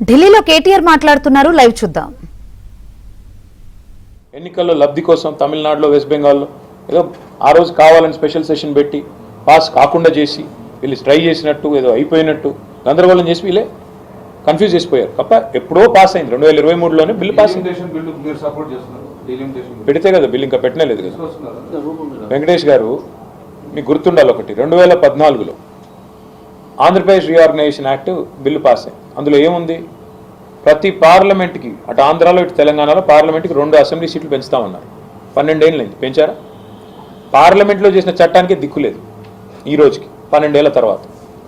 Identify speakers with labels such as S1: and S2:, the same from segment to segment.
S1: ఢిల్లీలో కేటీఆర్ మాట్లాడుతున్నారు, లైవ్ చూద్దాం.
S2: ఎన్నికల్లో లబ్ధి కోసం తమిళనాడులో, వెస్ట్ బెంగాల్లో ఏదో ఆ రోజు కావాలని స్పెషల్ సెషన్ పెట్టి పాస్ కాకుండా చేసి వీళ్ళు ట్రై చేసినట్టు ఏదో అయిపోయినట్టు గందరగోళం చేసి వీళ్ళే కన్ఫ్యూజ్ చేసిపోయారు తప్ప ఎప్పుడో పాస్ అయింది. 2023లోనే బిల్లు పాస్ పెడితే కదా బిల్లు ఇంకా పెట్టలేదు కదా. వెంకటేష్ గారు మీకు గుర్తుండాలి ఒకటి, 2014లో Andhra Pradesh reorganisation act bill pass అయింది. అందులో ఏముంది, ప్రతి పార్లమెంట్కి అటు ఆంధ్రాలో ఇటు తెలంగాణలో పార్లమెంట్కి 2 అసెంబ్లీ సీట్లు పెంచుతామన్నారు. 12 ఏళ్ళైంది పెంచారా? పార్లమెంట్లో చేసిన చట్టానికి దిక్కులేదు ఈ రోజుకి 12 ఏళ్ల తర్వాత.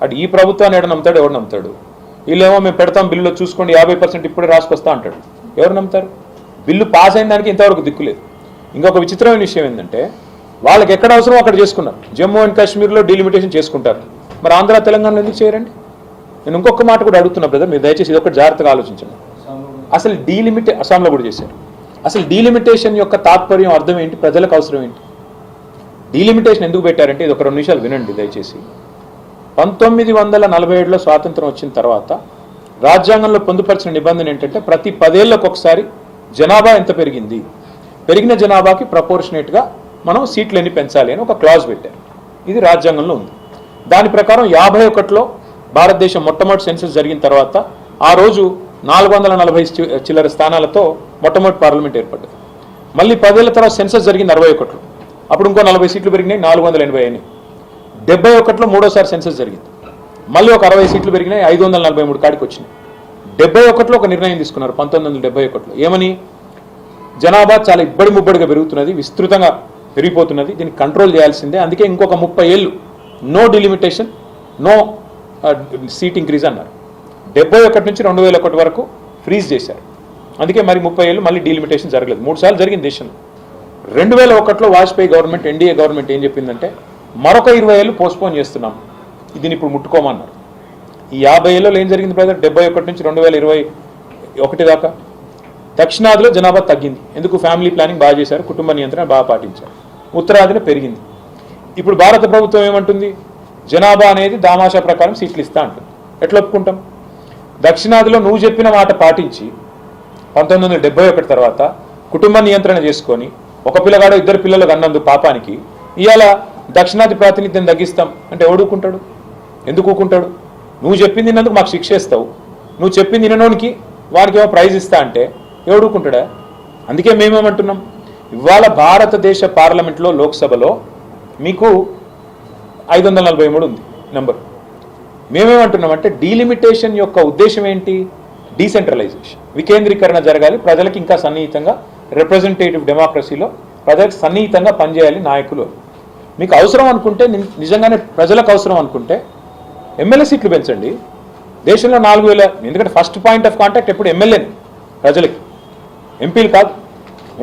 S2: అటు ఈ ప్రభుత్వాన్ని ఎవడు నమ్ముతాడు, ఎవడు నమ్ముతాడు? వీళ్ళేమో మేము పెడతాం బిల్లులో చూసుకోండి 50% ఇప్పుడే రాసుకొస్తా అంటాడు. ఎవరు నమ్ముతారు? బిల్లు పాస్ అయిన దానికి ఇంతవరకు దిక్కులేదు. ఇంకొక విచిత్రమైన విషయం ఏంటంటే వాళ్ళకి ఎక్కడ అవసరం అక్కడ చేసుకున్నారు. జమ్మూ అండ్ కాశ్మీర్లో డీలిమిటేషన్ చేసుకుంటారు, మరి ఆంధ్ర తెలంగాణలో ఎందుకు చేయరండి? నేను ఇంకొక మాట కూడా అడుగుతున్నా బ్రదర్, మీరు దయచేసి ఇది ఒకటి జాగ్రత్తగా ఆలోచించండి. అసలు అస్సాంలో కూడా చేశారు. అసలు డీలిమిటేషన్ యొక్క తాత్పర్యం అర్థం ఏంటి, ప్రజలకు అవసరం ఏంటి? డీలిమిటేషన్ ఎందుకు పెట్టారంటే ఇది ఒక 2 నిమిషాలు వినండి దయచేసి. 1947లో స్వాతంత్రం వచ్చిన తర్వాత రాజ్యాంగంలో పొందుపరిచిన నిబంధన ఏంటంటే ప్రతి 10 ఏళ్లకు ఒకసారి జనాభా ఎంత పెరిగింది, పెరిగిన జనాభాకి ప్రపోర్షనేట్గా మనం సీట్లు ఎన్ని పెంచాలి అని ఒక క్లాజ్ పెట్టారు. ఇది రాజ్యాంగంలో ఉంది. దాని ప్రకారం 51లో భారతదేశం మొట్టమొదటి సెన్సస్ జరిగిన తర్వాత ఆ రోజు 440 చిల్లర స్థానాలతో మొట్టమొదటి పార్లమెంట్ ఏర్పడ్డది. మళ్ళీ 10 ఏళ్ల తర్వాత సెన్సస్ జరిగింది 61లో, అప్పుడు ఇంకో 40 సీట్లు పెరిగినాయి, 480 అయినాయి. 71లో మూడోసారి సెన్సస్ జరిగింది, మళ్ళీ ఒక 60 సీట్లు పెరిగినాయి, 543 కాడికి వచ్చినాయి. 71లో ఒక నిర్ణయం తీసుకున్నారు 1971లో, ఏమని, జనాభా చాలా ఇబ్బడి ముబ్బడిగా పెరుగుతున్నది, విస్తృతంగా పెరిగిపోతున్నది, దీన్ని కంట్రోల్ చేయాల్సిందే, అందుకే ఇంకొక 30 ఏళ్ళు no delimitation, no seat increase అన్నారు. 71 నుంచి 2001 వరకు ఫ్రీజ్ చేశారు. అందుకే మరి 30 ఏళ్ళు మళ్ళీ డీలిమిటేషన్ జరగలేదు. 3 సార్లు జరిగింది దేశంలో. 2001లో వాజ్పేయి గవర్నమెంట్, ఎన్డీఏ గవర్నమెంట్ ఏం చెప్పిందంటే మరొక 20 ఏళ్ళు పోస్ట్పోన్ చేస్తున్నాం, దీన్ని ఇప్పుడు ముట్టుకోమన్నారు. ఈ 50 ఏళ్ళలో ఏం జరిగింది బ్రదర్? 71 నుంచి 2021 దాకా దక్షిణాదిలో జనాభా తగ్గింది. ఎందుకు? ఫ్యామిలీ ప్లానింగ్ బాగా చేశారు, కుటుంబ నియంత్రణ బాగా పాటించారు. ఉత్తరాదిలో పెరిగింది. ఇప్పుడు భారత ప్రభుత్వం ఏమంటుంది, జనాభా అనేది దామాషా ప్రకారం సీట్లు ఇస్తా అంటుంది. ఎట్లా ఒప్పుకుంటాం? దక్షిణాదిలో నువ్వు చెప్పిన మాట పాటించి 1971 తర్వాత కుటుంబ నియంత్రణ చేసుకొని ఒక పిల్లగాడు 2 పిల్లలకు అన్నందు పాపానికి ఇవాళ దక్షిణాది ప్రాతినిధ్యం తగ్గిస్తాం అంటే ఎవడుకుంటాడు? ఎందుకు ఊకుంటాడు? నువ్వు చెప్పింది తిన్నందుకు మాకు శిక్ష ఇస్తావు, నువ్వు చెప్పింది తిననోనికి వానికి ఏమో ప్రైజ్ ఇస్తా అంటే ఎవడుకుంటాడా? అందుకే మేమేమంటున్నాం, ఇవాళ భారతదేశ పార్లమెంట్లో లోక్సభలో మీకు 543 ఉంది నెంబర్. మేమేమంటున్నామంటే డీలిమిటేషన్ యొక్క ఉద్దేశం ఏంటి? డీసెంట్రలైజేషన్, వికేంద్రీకరణ జరగాలి, ప్రజలకు ఇంకా సన్నిహితంగా రిప్రజెంటేటివ్ డెమోక్రసీలో ప్రజలకు సన్నిహితంగా పనిచేయాలి నాయకులు. మీకు అవసరం అనుకుంటే, నిజంగానే ప్రజలకు అవసరం అనుకుంటే ఎమ్మెల్యే సీట్లు పెంచండి. దేశంలో 4000, ఎందుకంటే ఫస్ట్ పాయింట్ ఆఫ్ కాంటాక్ట్ ఎప్పుడు ఎమ్మెల్యేని ప్రజలకి, ఎంపీలు కాదు.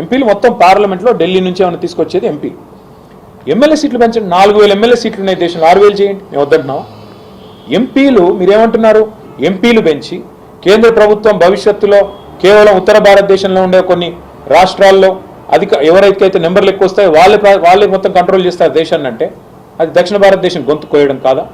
S2: ఎంపీలు మొత్తం పార్లమెంట్లో ఢిల్లీ నుంచి ఏమైనా తీసుకొచ్చేది ఎంపీ. ఎమ్మెల్యే సీట్లు పెంచండి. 4000 ఎమ్మెల్యే సీట్లు ఉన్నాయి దేశంలో, 6000 చేయండి. మేము వద్దంటున్నావా? ఎంపీలు మీరేమంటున్నారు? ఎంపీలు పెంచి కేంద్ర ప్రభుత్వం భవిష్యత్తులో కేవలం ఉత్తర భారతదేశంలో ఉండే కొన్ని రాష్ట్రాల్లో ఎవరైతే నెంబర్లు ఎక్కువ వస్తాయో వాళ్ళే మొత్తం కంట్రోల్ చేస్తారు దేశాన్ని అంటే అది దక్షిణ భారతదేశం గొంతు కోయడం కాదా?